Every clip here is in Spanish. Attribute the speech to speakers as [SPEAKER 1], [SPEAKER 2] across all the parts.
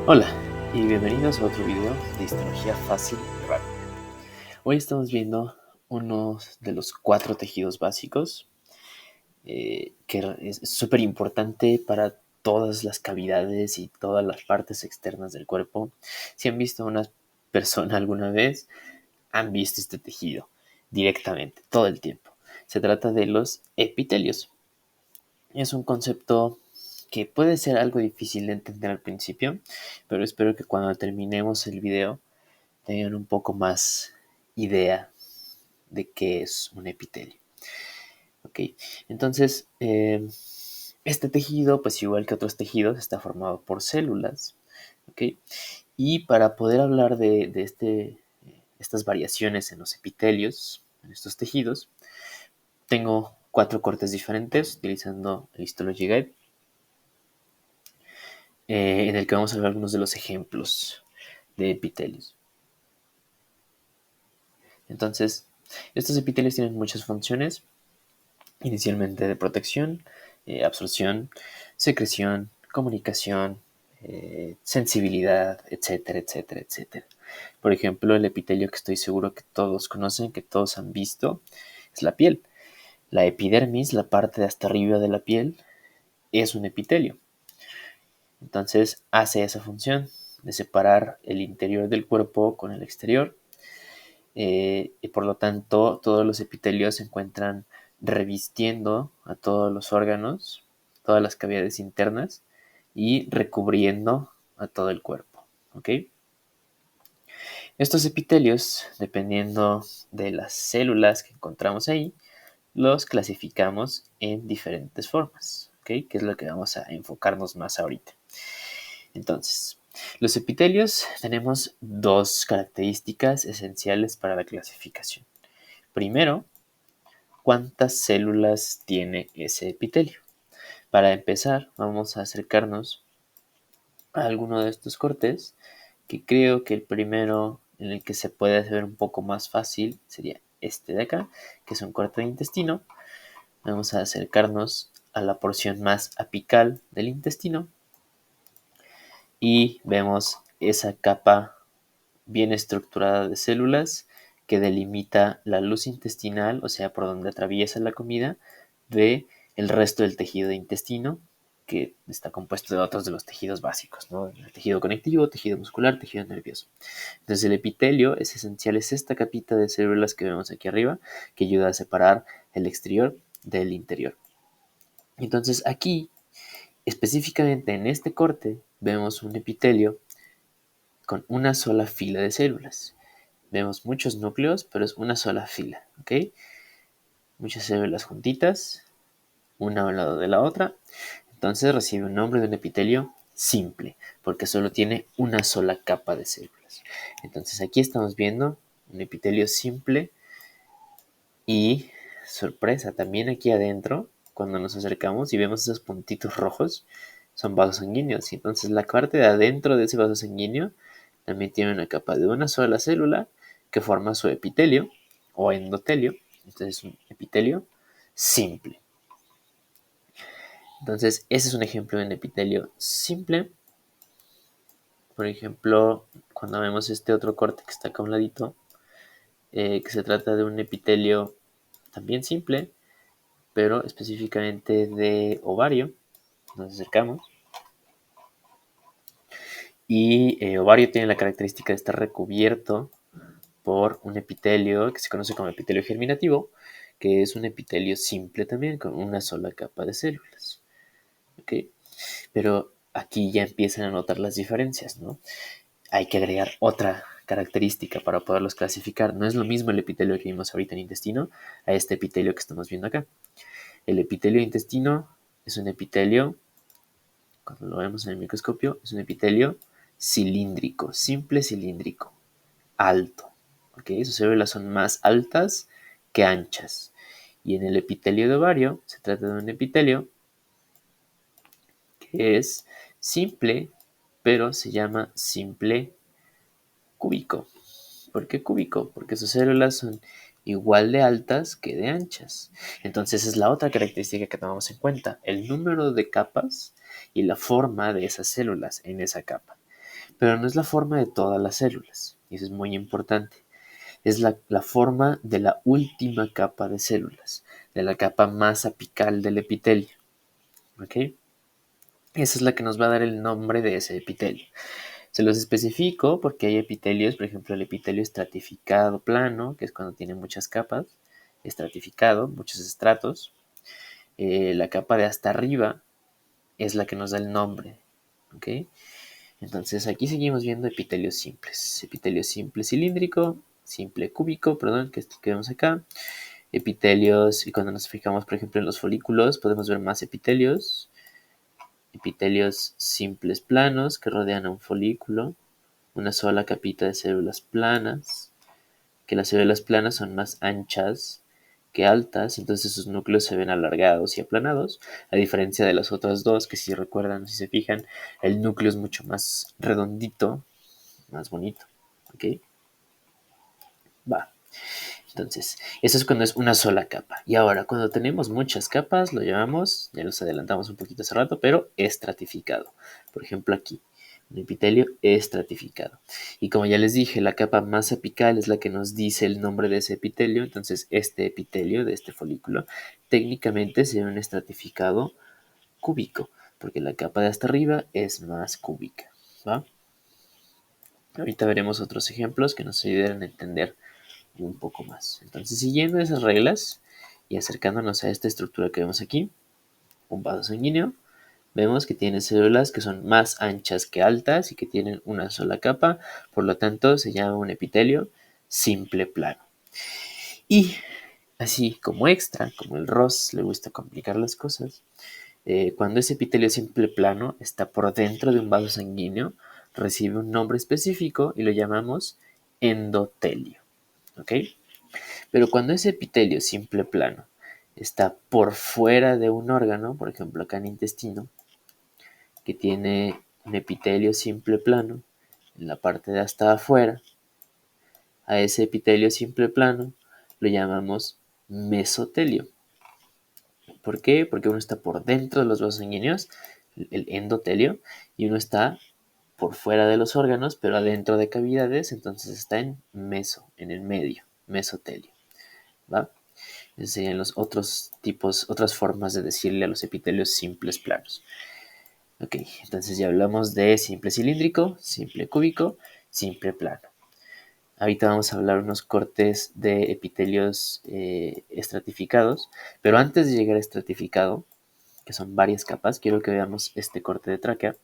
[SPEAKER 1] Hola y bienvenidos a otro video de histología fácil y rápida. Hoy estamos viendo uno de los 4 tejidos básicos que es súper importante para todas las cavidades y todas las partes externas del cuerpo. Si han visto a una persona alguna vez, han visto este tejido directamente, todo el tiempo. Se trata de los epitelios. Es un concepto que puede ser algo difícil de entender al principio, pero espero que cuando terminemos el video tengan un poco más idea de qué es un epitelio. Ok, entonces este tejido, pues igual que otros tejidos, está formado por células. Ok, y para poder hablar de estas variaciones en los epitelios, en estos tejidos, tengo 4 cortes diferentes utilizando el Histology Guide, en el que vamos a ver algunos de los ejemplos de epitelios. Entonces, estos epitelios tienen muchas funciones, inicialmente de protección, absorción, secreción, comunicación, sensibilidad, etcétera, etcétera, etcétera. Por ejemplo, el epitelio que estoy seguro que todos conocen, que todos han visto, es la piel. La epidermis, la parte de hasta arriba de la piel, es un epitelio. Entonces hace esa función de separar el interior del cuerpo con el exterior, y por lo tanto todos los epitelios se encuentran revistiendo a todos los órganos, todas las cavidades internas y recubriendo a todo el cuerpo. ¿Ok? Estos epitelios, dependiendo de las células que encontramos ahí, los clasificamos en diferentes formas, ¿ok? Que es lo que vamos a enfocarnos más ahorita. Entonces, los epitelios tenemos 2 características esenciales para la clasificación. Primero, ¿cuántas células tiene ese epitelio? Para empezar, vamos a acercarnos a alguno de estos cortes, que creo que el primero en el que se puede hacer un poco más fácil sería este de acá, que es un corte de intestino. Vamos a acercarnos a la porción más apical del intestino y vemos esa capa bien estructurada de células que delimita la luz intestinal, o sea, por donde atraviesa la comida, de el resto del tejido de intestino, que está compuesto de otros de los tejidos básicos, ¿no? El tejido conectivo, tejido muscular, tejido nervioso. Entonces el epitelio es esencial, es esta capita de células que vemos aquí arriba, que ayuda a separar el exterior del interior. Entonces aquí, específicamente en este corte, vemos un epitelio con una sola fila de células. Vemos muchos núcleos, pero es una sola fila, ¿ok? Muchas células juntitas, una al lado de la otra. Entonces recibe un nombre de un epitelio simple, porque solo tiene una sola capa de células. Entonces aquí estamos viendo un epitelio simple y, sorpresa, también aquí adentro, cuando nos acercamos y vemos esos puntitos rojos, son vasos sanguíneos. Y entonces la parte de adentro de ese vaso sanguíneo también tiene una capa de una sola célula que forma su epitelio o endotelio. Entonces es un epitelio simple. Entonces ese es un ejemplo de un epitelio simple. Por ejemplo, cuando vemos este otro corte que está acá a un ladito, que se trata de un epitelio también simple, pero específicamente de ovario. Nos acercamos. Y ovario tiene la característica de estar recubierto por un epitelio que se conoce como epitelio germinativo, que es un epitelio simple también, con una sola capa de células. ¿Ok? Pero aquí ya empiezan a notar las diferencias, ¿no? Hay que agregar otra característica para poderlos clasificar. No es lo mismo el epitelio que vimos ahorita en intestino a este epitelio que estamos viendo acá. El epitelio de intestino es un epitelio, cuando lo vemos en el microscopio, es un epitelio cilíndrico, simple cilíndrico, alto. ¿Okay? Sus células son más altas que anchas. Y en el epitelio de ovario se trata de un epitelio que es simple, pero se llama simple cúbico. ¿Por qué cúbico? Porque sus células son igual de altas que de anchas. Entonces es la otra característica que tomamos en cuenta, el número de capas y la forma de esas células en esa capa. pero no es la forma de todas las células, y eso es muy importante. Es la forma de la última capa de células, de la capa más apical del epitelio. ¿Ok? Esa es la que nos va a dar el nombre de ese epitelio. Se los especifico porque hay epitelios, por ejemplo, el epitelio estratificado plano, que es cuando tiene muchas capas, estratificado, muchos estratos. La capa de hasta arriba es la que nos da el nombre. ¿Ok? Entonces aquí seguimos viendo epitelios simples. Epitelio simple cilíndrico, simple cúbico, perdón, que esto que vemos acá. Epitelios, y cuando nos fijamos, por ejemplo, en los folículos, podemos ver más epitelios. Epitelios simples planos que rodean a un folículo. Una sola capita de células planas, que las células planas son más anchas que altas, entonces sus núcleos se ven alargados y aplanados, a diferencia de las otras dos, que si recuerdan, si se fijan, el núcleo es mucho más redondito, más bonito. ¿Ok? Va. Entonces, eso es cuando es una sola capa. Y ahora, cuando tenemos muchas capas, lo llamamos, ya los adelantamos un poquito hace rato, pero estratificado. Por ejemplo, aquí, un epitelio estratificado. Y como ya les dije, la capa más apical es la que nos dice el nombre de ese epitelio. Entonces, este epitelio de este folículo técnicamente sería un estratificado cúbico, porque la capa de hasta arriba es más cúbica. ¿Va? Ahorita veremos otros ejemplos que nos ayuden a entender un poco más. Entonces, siguiendo esas reglas y acercándonos a esta estructura que vemos aquí, un vaso sanguíneo, vemos que tiene células que son más anchas que altas y que tienen una sola capa, por lo tanto se llama un epitelio simple plano. Y así como extra, como el Ross le gusta complicar las cosas, cuando ese epitelio simple plano está por dentro de un vaso sanguíneo, recibe un nombre específico y lo llamamos endotelio. ¿Ok? Pero cuando ese epitelio simple plano está por fuera de un órgano, por ejemplo acá en el intestino, que tiene un epitelio simple plano en la parte de hasta afuera, a ese epitelio simple plano lo llamamos mesotelio. ¿Por qué? Porque uno está por dentro de los vasos sanguíneos, el endotelio, y uno está por fuera de los órganos, pero adentro de cavidades, entonces está en meso, en el medio, mesotelio. ¿Va? Esos serían los otros tipos, otras formas de decirle a los epitelios simples planos. Ok, entonces ya hablamos de simple cilíndrico, simple cúbico, simple plano. Ahorita vamos a hablar unos cortes de epitelios estratificados, pero antes de llegar a estratificado, que son varias capas, quiero que veamos este corte de tráquea,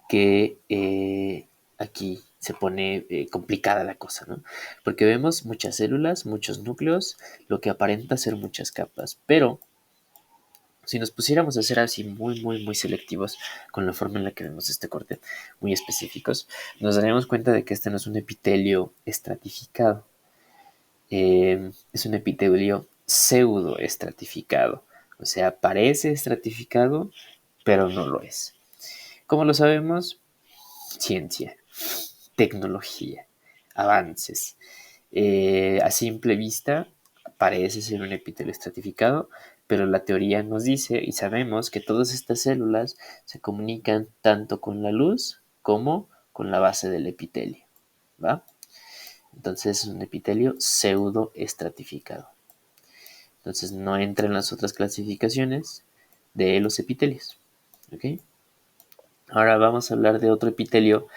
[SPEAKER 1] que aquí se pone complicada la cosa, ¿no? Porque vemos muchas células, muchos núcleos, lo que aparenta ser muchas capas, pero si nos pusiéramos a ser así muy selectivos con la forma en la que vemos este corte, muy específicos, nos daríamos cuenta de que este no es un epitelio estratificado, es un epitelio pseudo estratificado, o sea, parece estratificado, pero no lo es. ¿Cómo lo sabemos? Ciencia, tecnología, avances. A simple vista parece ser un epitelio estratificado, pero la teoría nos dice y sabemos que todas estas células se comunican tanto con la luz como con la base del epitelio, ¿va? Entonces es un epitelio pseudo estratificado. Entonces no entra en las otras clasificaciones de los epitelios, ¿ok? Ahora vamos a hablar de otro epitelio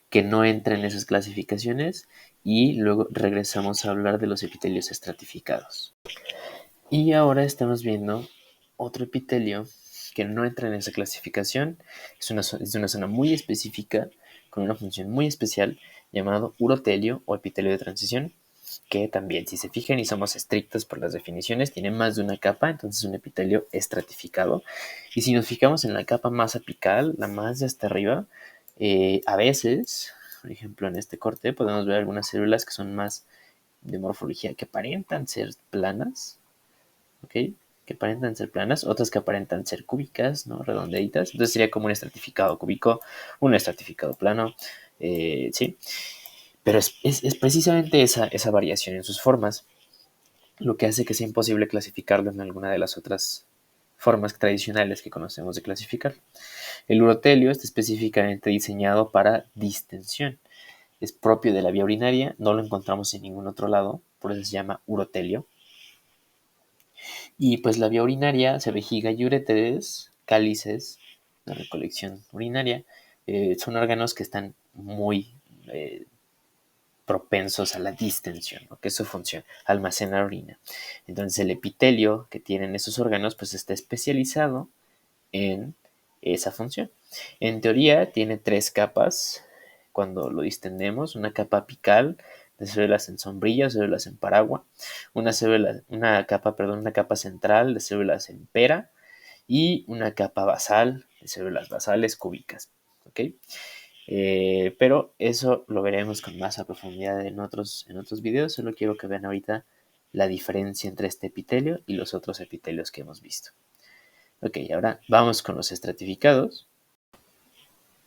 [SPEAKER 1] que no entra en esas clasificaciones y luego regresamos a hablar de los epitelios estratificados. Y ahora estamos viendo otro epitelio que no entra en esa clasificación, es de una zona muy específica con una función muy especial llamado urotelio o epitelio de transición, que también, si se fijan y somos estrictos por las definiciones, tiene más de una capa, entonces es un epitelio estratificado. Y si nos fijamos en la capa más apical, la más de hasta arriba, a veces, por ejemplo en este corte, podemos ver algunas células que son más de morfología, que aparentan ser planas, ¿ok? Que aparentan ser planas, otras que aparentan ser cúbicas, ¿no? Redondeditas. Entonces sería como un estratificado cúbico, un estratificado plano, ¿sí? Pero es precisamente esa variación en sus formas lo que hace que sea imposible clasificarlo en alguna de las otras formas tradicionales que conocemos de clasificar. El urotelio está específicamente diseñado para distensión. Es propio de la vía urinaria, no lo encontramos en ningún otro lado, por eso se llama urotelio. Y pues la vía urinaria, se vejiga y uréteres, cálices, la recolección urinaria, son órganos que están muy propensos a la distensión, ¿no? Que es su función, almacenar orina. Entonces el epitelio que tienen esos órganos pues está especializado en esa función. En teoría tiene 3 capas cuando lo distendemos, una capa apical de células en sombrilla, células en paragua, una capa central de células en pera y una capa basal de células basales cúbicas. ¿Okay? Pero eso lo veremos con más a profundidad en otros videos. Solo quiero que vean ahorita la diferencia entre este epitelio y los otros epitelios que hemos visto. Ok, ahora vamos con los estratificados.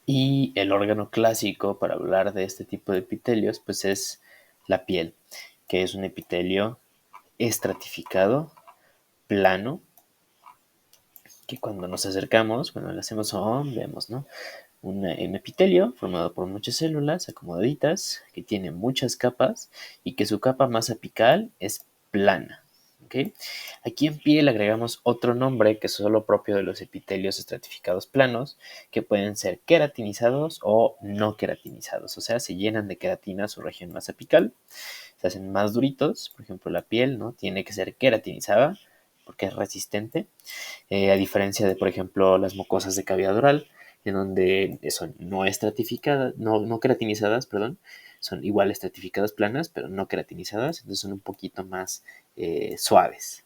[SPEAKER 1] Y el órgano clásico para hablar de este tipo de epitelios pues es la piel, que es un epitelio estratificado, plano, que cuando nos acercamos, cuando le hacemos zoom, vemos, ¿no? Un epitelio formado por muchas células acomodaditas que tiene muchas capas y que su capa más apical es plana. ¿Okay? Aquí en piel agregamos otro nombre que es solo propio de los epitelios estratificados planos, que pueden ser queratinizados o no queratinizados, o sea, se llenan de queratina su región más apical, se hacen más duritos, por ejemplo la piel, ¿no? Tiene que ser queratinizada porque es resistente, a diferencia de, por ejemplo, las mucosas de cavidad oral, en donde son no estratificadas, no queratinizadas, perdón, son igual estratificadas planas, pero no queratinizadas, entonces son un poquito más suaves.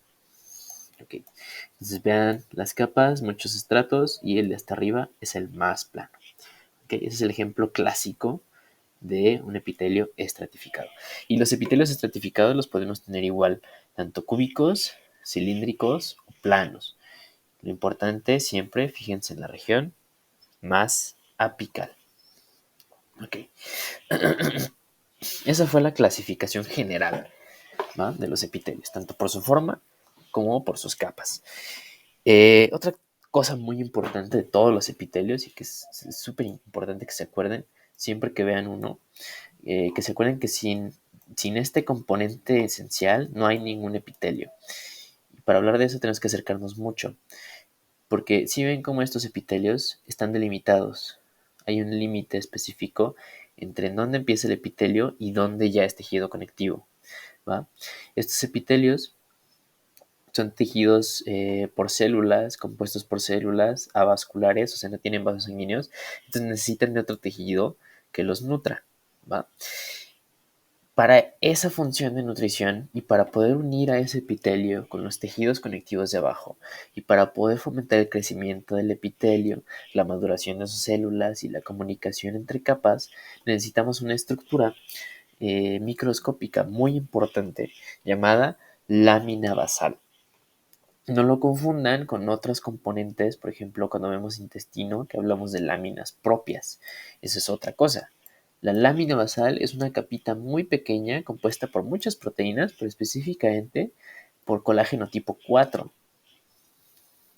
[SPEAKER 1] Okay. Entonces vean las capas, muchos estratos, y el de hasta arriba es el más plano. Okay. Ese es el ejemplo clásico de un epitelio estratificado. Y los epitelios estratificados los podemos tener igual, tanto cúbicos, cilíndricos o planos. Lo importante siempre, fíjense en la región más apical. Ok. Esa fue la clasificación general, ¿va? De los epitelios, tanto por su forma como por sus capas. Otra cosa muy importante de todos los epitelios y que es súper importante que se acuerden siempre que vean uno, que se acuerden que sin este componente esencial no hay ningún epitelio. Y para hablar de eso tenemos que acercarnos mucho. Porque si ven cómo estos epitelios están delimitados, hay un límite específico entre dónde empieza el epitelio y dónde ya es tejido conectivo, ¿va? Estos epitelios son tejidos por células, compuestos por células avasculares, o sea, no tienen vasos sanguíneos, entonces necesitan de otro tejido que los nutra, ¿va? Para esa función de nutrición y para poder unir a ese epitelio con los tejidos conectivos de abajo y para poder fomentar el crecimiento del epitelio, la maduración de sus células y la comunicación entre capas, necesitamos una estructura microscópica muy importante llamada lámina basal. No lo confundan con otros componentes, por ejemplo, cuando vemos intestino, que hablamos de láminas propias. Eso es otra cosa. La lámina basal es una capita muy pequeña compuesta por muchas proteínas, pero específicamente por colágeno tipo 4,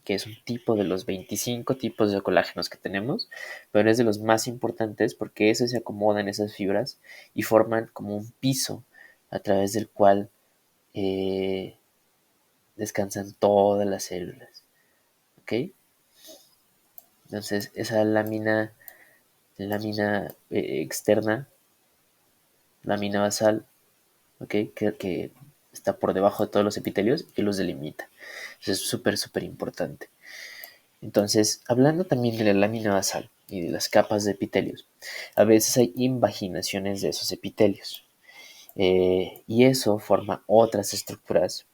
[SPEAKER 1] que es un tipo de los 25 tipos de colágenos que tenemos, pero es de los más importantes porque eso se acomoda en esas fibras y forman como un piso a través del cual descansan todas las células. ¿Ok? Entonces esa lámina externa, lámina basal, ¿okay? Que está por debajo de todos los epitelios y los delimita. Eso es súper, súper importante. Entonces, hablando también de la lámina basal y de las capas de epitelios, a veces hay invaginaciones de esos epitelios. Y eso forma otras estructuras.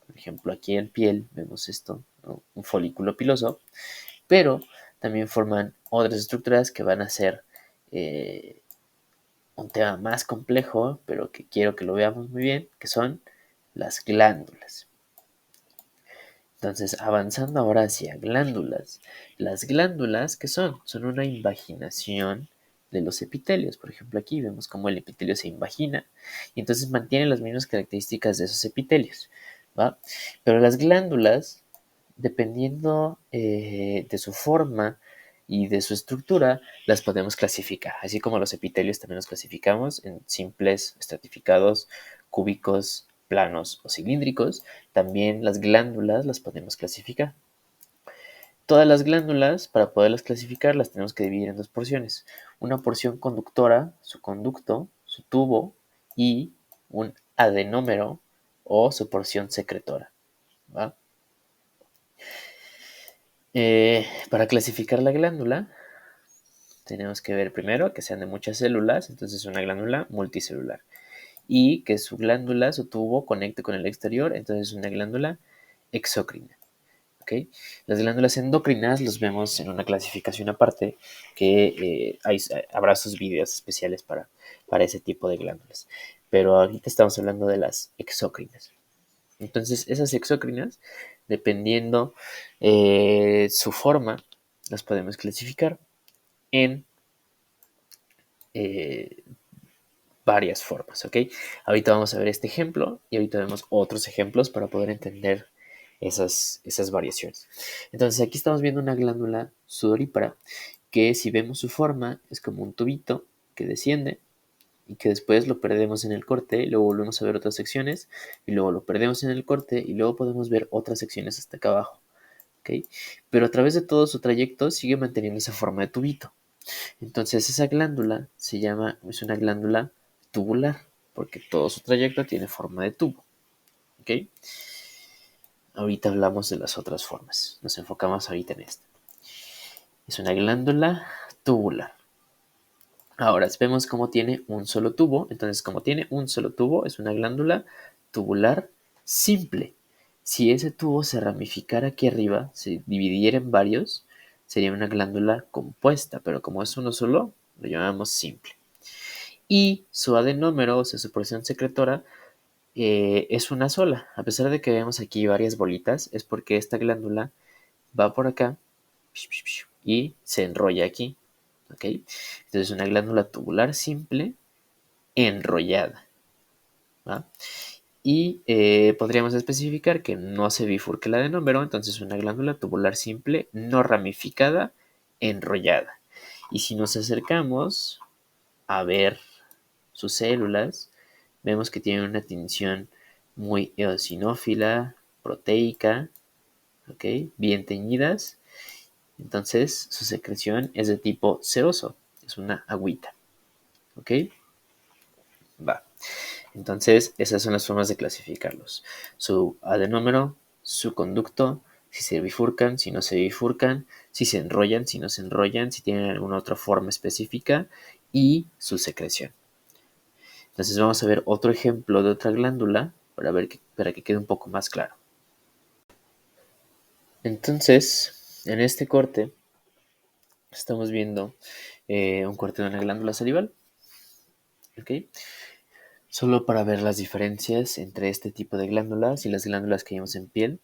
[SPEAKER 1] Por ejemplo, aquí en piel vemos esto, ¿no? Un folículo piloso, pero también forman otras estructuras que van a ser un tema más complejo, pero que quiero que lo veamos muy bien, que son las glándulas. Entonces, avanzando ahora hacia glándulas. Las glándulas, ¿qué son? Son una invaginación de los epitelios. Por ejemplo, aquí vemos cómo el epitelio se invagina y entonces mantiene las mismas características de esos epitelios, ¿va? Pero las glándulas dependiendo de su forma y de su estructura, las podemos clasificar. Así como los epitelios también los clasificamos en simples, estratificados, cúbicos, planos o cilíndricos, también las glándulas las podemos clasificar. Todas las glándulas, para poderlas clasificar, las tenemos que dividir en dos porciones. Una porción conductora, su conducto, su tubo, y un adenómero o su porción secretora, ¿va? Para clasificar la glándula, tenemos que ver primero que sean de muchas células, entonces una glándula multicelular. Y que su glándula, su tubo, conecte con el exterior, entonces una glándula exócrina. ¿Okay? Las glándulas endocrinas los vemos en una clasificación aparte, que habrá sus videos especiales para ese tipo de glándulas. Pero ahorita estamos hablando de las exócrinas. Entonces, esas exócrinas, dependiendo su forma, las podemos clasificar en eh, varias formas, ¿ok? Ahorita vamos a ver este ejemplo y ahorita vemos otros ejemplos para poder entender esas variaciones. Entonces, aquí estamos viendo una glándula sudorípara que, si vemos su forma, es como un tubito que desciende y que después lo perdemos en el corte, y luego volvemos a ver otras secciones y luego lo perdemos en el corte y luego podemos ver otras secciones hasta acá abajo, ¿ok? Pero a través de todo su trayecto sigue manteniendo esa forma de tubito. Entonces esa glándula es una glándula tubular, porque todo su trayecto tiene forma de tubo, ¿ok? Ahorita hablamos de las otras formas, nos enfocamos ahorita en esta. Es una glándula tubular. Ahora vemos cómo tiene un solo tubo. Entonces, como tiene un solo tubo, es una glándula tubular simple. Si ese tubo se ramificara aquí arriba, se dividiera en varios, sería una glándula compuesta, pero como es uno solo, lo llamamos simple. Y su adenómero, o sea, su porción secretora, es una sola. A pesar de que vemos aquí varias bolitas, es porque esta glándula va por acá y se enrolla aquí. ¿Ok? Entonces, una glándula tubular simple enrollada. ¿Va? Y podríamos especificar que no se bifurca el adenómero, entonces una glándula tubular simple no ramificada enrollada. Y si nos acercamos a ver sus células, vemos que tienen una tinción muy eosinófila, proteica, ¿ok? Bien teñidas. Entonces su secreción es de tipo seroso, es una agüita, ¿ok? Va. Entonces, esas son las formas de clasificarlos. Su adenómero, su conducto, si se bifurcan, si no se bifurcan, si se enrollan, si no se enrollan, si tienen alguna otra forma específica, y su secreción. Entonces vamos a ver otro ejemplo de otra glándula para que quede un poco más claro. Entonces, en este corte estamos viendo un corte de una glándula salival. ¿Ok? Solo para ver las diferencias entre este tipo de glándulas y las glándulas que vemos en piel,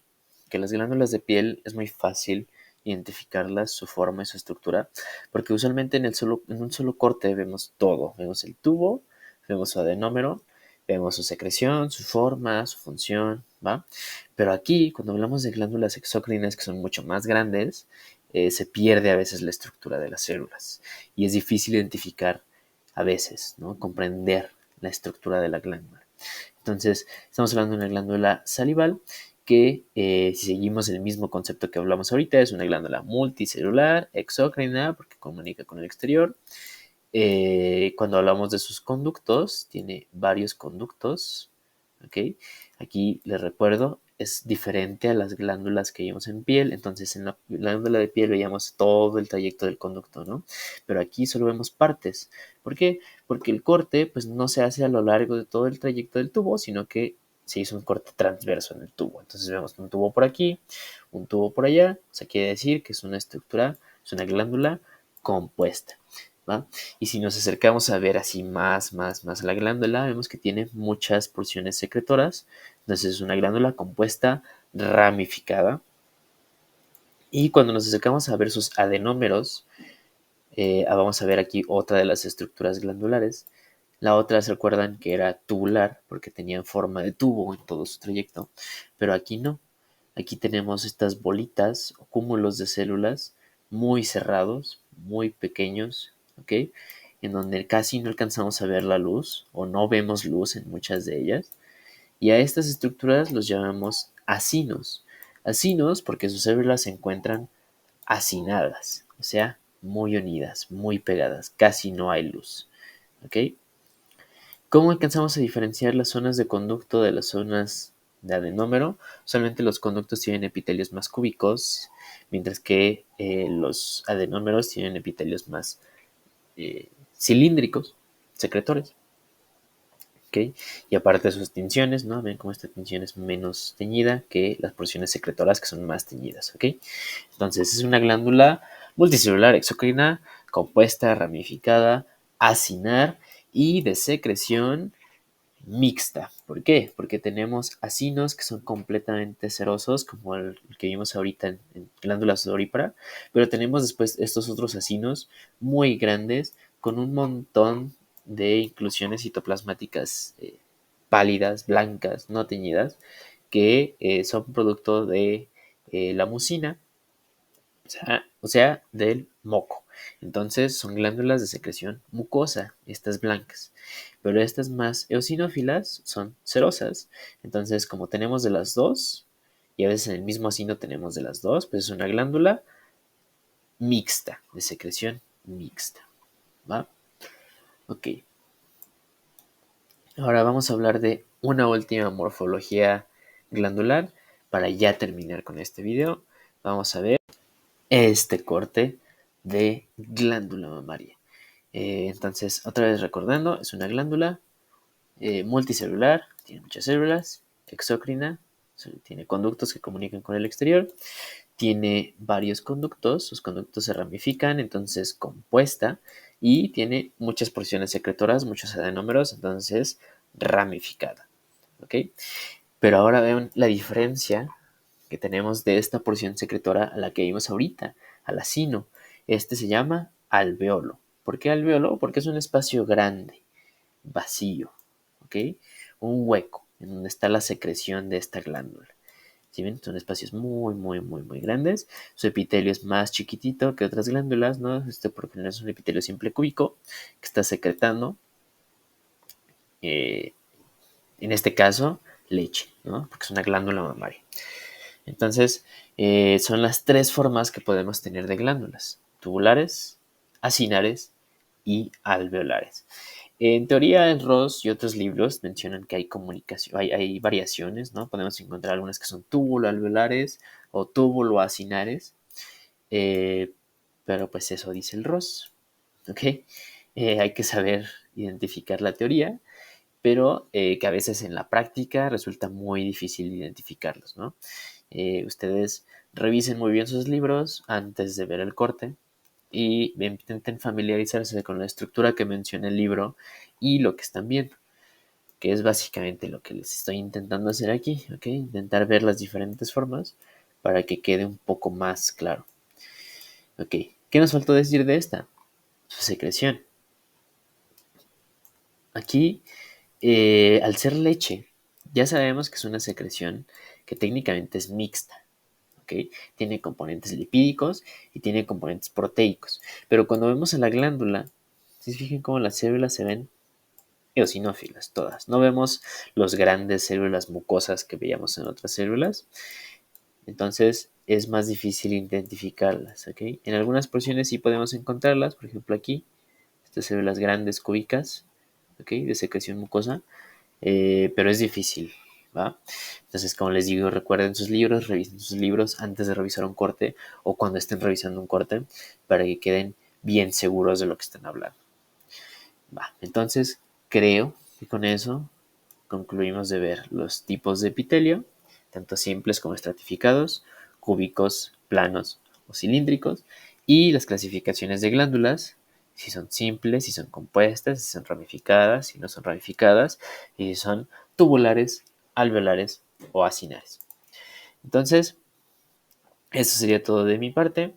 [SPEAKER 1] que las glándulas de piel es muy fácil identificarlas, su forma y su estructura, porque usualmente en un solo corte vemos todo, vemos el tubo, vemos su adenómero, vemos su secreción, su forma, su función, ¿va? Pero aquí, cuando hablamos de glándulas exócrinas que son mucho más grandes, se pierde a veces la estructura de las células y es difícil identificar a veces, ¿no? Comprender la estructura de la glándula. Entonces, estamos hablando de una glándula salival que, si seguimos el mismo concepto que hablamos ahorita, es una glándula multicelular, exócrina, porque comunica con el exterior. Cuando hablamos de sus conductos, tiene varios conductos, ¿ok? Aquí les recuerdo, es diferente a las glándulas que vimos en piel. Entonces, en la glándula de piel veíamos todo el trayecto del conducto, ¿no? Pero aquí solo vemos partes. ¿Por qué? Porque el corte, pues, no se hace a lo largo de todo el trayecto del tubo, sino que se hizo un corte transverso en el tubo. Entonces vemos un tubo por aquí, un tubo por allá. O sea, quiere decir que es una estructura, es una glándula compuesta, ¿va? Y si nos acercamos a ver así más la glándula, vemos que tiene muchas porciones secretoras. Entonces es una glándula compuesta ramificada. Y cuando nos acercamos a ver sus adenómeros, vamos a ver aquí otra de las estructuras glandulares. La otra, se recuerdan que era tubular porque tenía forma de tubo en todo su trayecto, pero aquí no. Aquí tenemos estas bolitas o cúmulos de células muy cerrados, muy pequeños, ¿ok? En donde casi no alcanzamos a ver la luz o no vemos luz en muchas de ellas. Y a estas estructuras los llamamos acinos. Acinos porque sus células se encuentran hacinadas, o sea, muy unidas, muy pegadas, casi no hay luz, ¿ok? ¿Cómo alcanzamos a diferenciar las zonas de conducto de las zonas de adenómero? Solamente los conductos tienen epitelios más cúbicos, mientras que los adenómeros tienen epitelios más cilíndricos, secretores. ¿Okay? Y aparte de sus tinciones, ¿no? Ven cómo esta tinción es menos teñida que las porciones secretoras que son más teñidas, ¿ok? Entonces es una glándula multicelular exocrina compuesta, ramificada, acinar y de secreción mixta. ¿Por qué? Porque tenemos acinos que son completamente serosos, como el que vimos ahorita en glándula sudorípara, pero tenemos después estos otros acinos muy grandes con un montón de inclusiones citoplasmáticas pálidas, blancas, no teñidas, que son producto de la mucina, o sea, del moco. Entonces son glándulas de secreción mucosa, estas blancas. Pero estas más eosinófilas son cerosas. Entonces, como tenemos de las dos, y a veces en el mismo acino tenemos de las dos, pues es una glándula mixta, de secreción mixta. ¿Va? Ok. Ahora vamos a hablar de una última morfología glandular para ya terminar con este video. Vamos a ver este corte de glándula mamaria. Entonces, otra vez recordando, es una glándula multicelular, tiene muchas células, exócrina, tiene conductos que comunican con el exterior, tiene varios conductos, sus conductos se ramifican, entonces compuesta, y tiene muchas porciones secretoras, muchos adenómeros, entonces ramificada. ¿Ok? Pero ahora vean la diferencia que tenemos de esta porción secretora a la que vimos ahorita, al acino. Este se llama alveolo. ¿Por qué alveolo? Porque es un espacio grande, vacío, ¿ok? Un hueco en donde está la secreción de esta glándula. ¿Sí ven? Son espacios muy, muy, muy, muy grandes. Su epitelio es más chiquitito que otras glándulas, ¿no? Porque no es un epitelio simple cúbico que está secretando, eh, en este caso, leche, ¿no? Porque es una glándula mamaria. Entonces, son las tres formas que podemos tener de glándulas: tubulares, acinares y alveolares. En teoría, en Ross y otros libros mencionan que hay comunicación, hay variaciones, ¿no? Podemos encontrar algunas que son túbulo-alveolares o túbulo-acinares, eh, pero pues eso dice el Ross, ¿ok? Hay que saber identificar la teoría, pero que a veces en la práctica resulta muy difícil identificarlos, ¿no? Ustedes revisen muy bien sus libros antes de ver el corte y intenten familiarizarse con la estructura que menciona el libro y lo que están viendo, que es básicamente lo que les estoy intentando hacer aquí, ¿ok? Intentar ver las diferentes formas para que quede un poco más claro. ¿Ok? ¿Qué nos faltó decir de esta? Su secreción. Aquí, al ser leche, ya sabemos que es una secreción que técnicamente es mixta. ¿Okay? Tiene componentes lipídicos y tiene componentes proteicos. Pero cuando vemos a la glándula, si se fijan cómo las células se ven eosinófilas todas. No vemos las grandes células mucosas que veíamos en otras células. Entonces es más difícil identificarlas. ¿Okay? En algunas porciones sí podemos encontrarlas, por ejemplo aquí, estas células grandes cúbicas, ¿okay? De secreción mucosa, pero es difícil, ¿va? Entonces, como les digo, recuerden sus libros, revisen sus libros antes de revisar un corte o cuando estén revisando un corte para que queden bien seguros de lo que están hablando. Va, entonces, creo que con eso concluimos de ver los tipos de epitelio, tanto simples como estratificados, cúbicos, planos o cilíndricos, y las clasificaciones de glándulas, si son simples, si son compuestas, si son ramificadas, si no son ramificadas, y si son tubulares, alveolares o acinares. Entonces, eso sería todo de mi parte.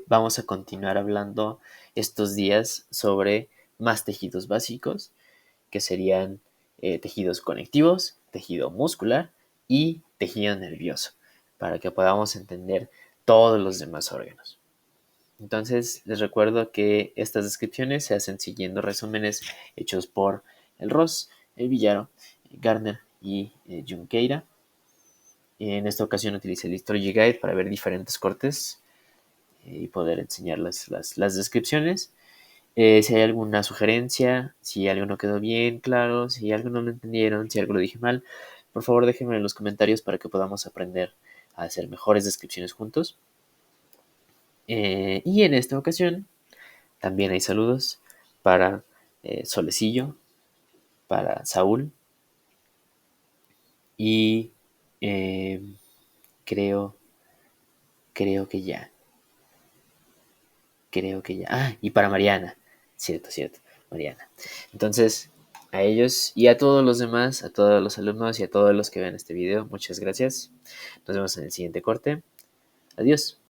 [SPEAKER 1] Vamos a continuar hablando estos días sobre más tejidos básicos, que serían tejidos conectivos, tejido muscular y tejido nervioso, para que podamos entender todos los demás órganos. Entonces, les recuerdo que estas descripciones se hacen siguiendo resúmenes hechos por el Ross, el Villaro, Gardner y Junqueira. En esta ocasión utilicé el Histology Guide para ver diferentes cortes y poder enseñar las descripciones. Si hay alguna sugerencia, si algo no quedó bien claro, si algo no lo entendieron, si algo lo dije mal, por favor déjenme en los comentarios para que podamos aprender a hacer mejores descripciones juntos. Y en esta ocasión también hay saludos para Solecillo, para Saúl y eh, creo, creo que ya. Creo que ya. Ah, y para Mariana. Cierto, cierto. Mariana. Entonces, a ellos y a todos los demás, a todos los alumnos y a todos los que vean este video, muchas gracias. Nos vemos en el siguiente corte. Adiós.